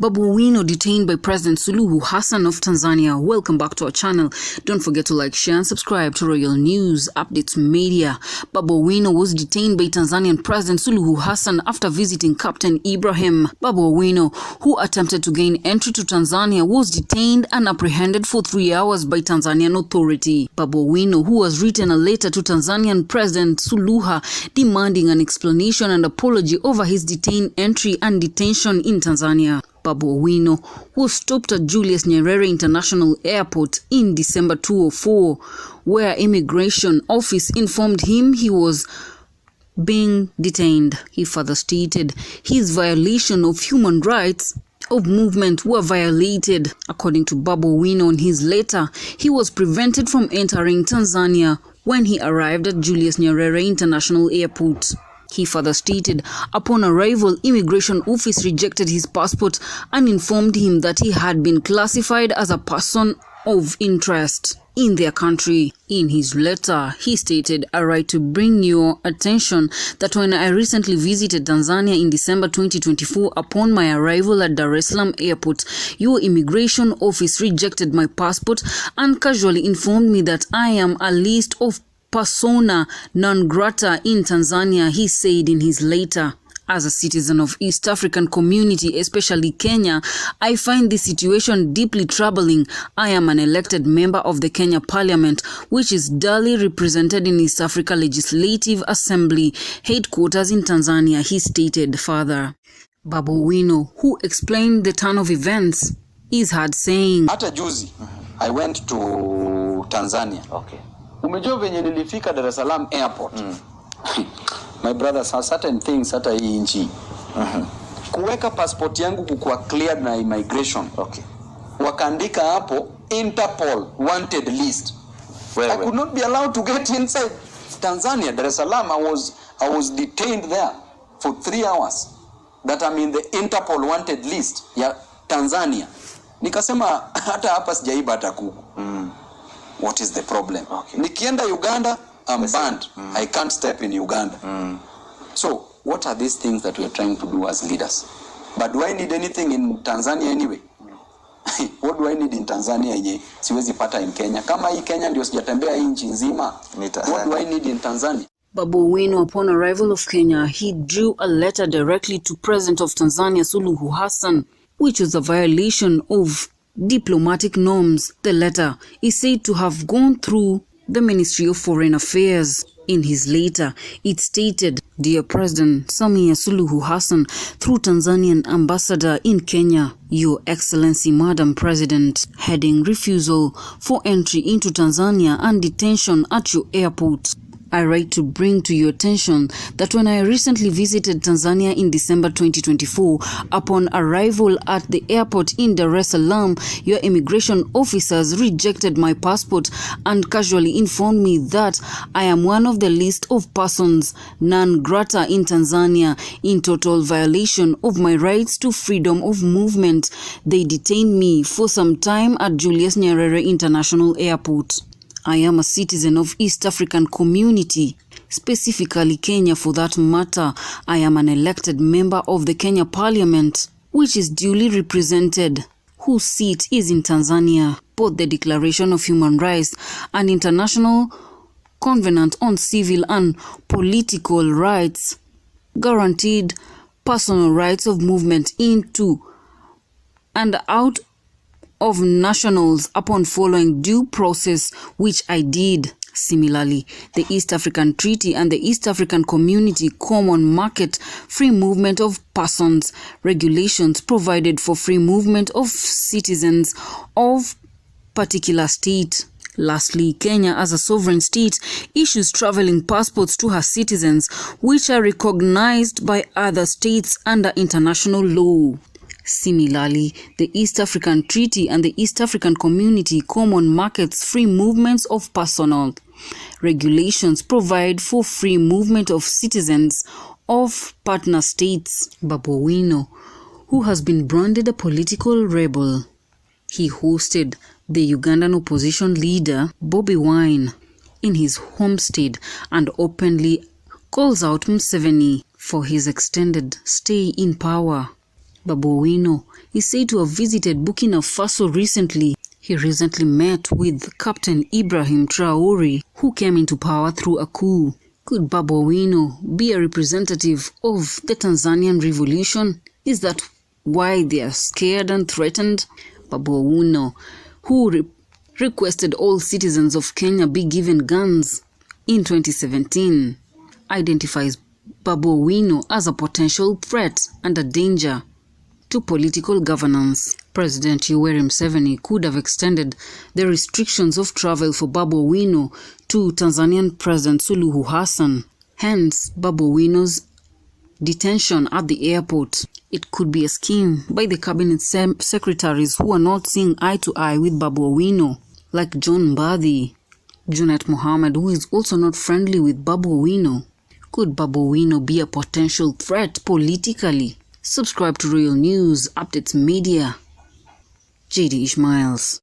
Babu Owino detained by President Suluhu Hassan of Tanzania. Welcome back to our channel. Don't forget to like, share and subscribe to Royal News Updates Media. Babu Owino was detained by Tanzanian President Suluhu Hassan after visiting Captain Ibrahim. Babu Owino, who attempted to gain entry to Tanzania, was detained and apprehended for 3 hours by Tanzanian authority. Babu Owino, who has written a letter to Tanzanian President Suluhu demanding an explanation and apology over his detained entry and detention in Tanzania. Babu Owino was stopped at Julius Nyerere International Airport in December 2004, where immigration office informed him he was being detained. He further stated his violation of human rights of movement were violated. According to Babu Owino in his letter, he was prevented from entering Tanzania when he arrived at Julius Nyerere International Airport. He further stated, upon arrival, immigration office rejected his passport and informed him that he had been classified as a person of interest in their country. In his letter, he stated, I write to bring your attention that when I recently visited Tanzania in December 2024, upon my arrival at Dar es Salaam Airport, your immigration office rejected my passport and casually informed me that I am a list of persona non grata in Tanzania, he said in his letter. As a citizen of East African community, especially Kenya, I find this situation deeply troubling. I am an elected member of the Kenya Parliament, which is duly represented in East Africa Legislative Assembly, headquarters in Tanzania, he stated further. Babu Owino, who explained the turn of events, is heard saying, Hata juzi, I went to Tanzania. Okay. Umejua venye nilifika Dar es Salaam Airport. My brothers, have certain things hata hii nchi. Kuweka passport yangu kukuwa cleared na immigration. Okay. Wakaandika hapo Interpol wanted list. I could not be allowed to get inside Tanzania, Dar es Salaam. I was detained there for 3 hours. That I'm in the Interpol wanted list ya Tanzania. Nikasema hata hapa sijaiba hata kuku. What is the problem? Okay. Nikienda Uganda, I'm banned. I can't step in Uganda. So, what are these things that we are trying to do as leaders? But do I need anything in Tanzania anyway? What do I need in Tanzania yenye siwezi pata in Kenya? Kama hii Kenya ndio sijatembea hii nchi nzima. What do I need in Tanzania? Babu Owino, upon arrival of Kenya, he drew a letter directly to President of Tanzania Suluhu Hassan, which was a violation of diplomatic norms. The letter is said to have gone through the Ministry of Foreign Affairs. In his letter, it stated, Dear President Samia Suluhu Hassan, through Tanzanian Ambassador in Kenya, Your Excellency Madam President, heading refusal for entry into Tanzania and detention at your airport. I write to bring to your attention that when I recently visited Tanzania in December 2024, upon arrival at the airport in Dar es Salaam, your immigration officers rejected my passport and casually informed me that I am one of the list of persons non grata in Tanzania, in total violation of my rights to freedom of movement. They detained me for some time at Julius Nyerere International Airport. I am a citizen of East African community, specifically Kenya for that matter. I am an elected member of the Kenya Parliament, which is duly represented, whose seat is in Tanzania. Both the Declaration of Human Rights and International Covenant on Civil and Political Rights guaranteed personal rights of movement into and out of nationals upon following due process, which I did. Similarly, the East African Treaty and the East African Community Common Market Free Movement of Persons regulations provided for free movement of citizens of particular state. Lastly, Kenya as a sovereign state issues traveling passports to her citizens, which are recognized by other states under international law. Similarly, the East African Treaty and the East African Community Common Markets Free Movements of Personnel regulations provide for free movement of citizens of partner states. Babu Owino, who has been branded a political rebel, he hosted the Ugandan opposition leader Bobi Wine in his homestead and openly calls out Museveni for his extended stay in power. Babu Owino is said to have visited Burkina Faso recently. He recently met with Captain Ibrahim Traore, who came into power through a coup. Could Babu Owino be a representative of the Tanzanian revolution? Is that why they are scared and threatened? Babu Owino, who requested all citizens of Kenya be given guns in 2017, identifies Babu Owino as a potential threat and a danger to political governance. President Yoweri Museveni could have extended the restrictions of travel for Babu Owino to Tanzanian President Suluhu Hassan. Hence, Babu Owino's detention at the airport. It could be a scheme by the cabinet secretaries who are not seeing eye to eye with Babu Owino, like John Mbadi, Junet Mohammed, who is also not friendly with Babu Owino. Could Babu Owino be a potential threat politically? Subscribe to Real News Updates Media. JD Ishmaels.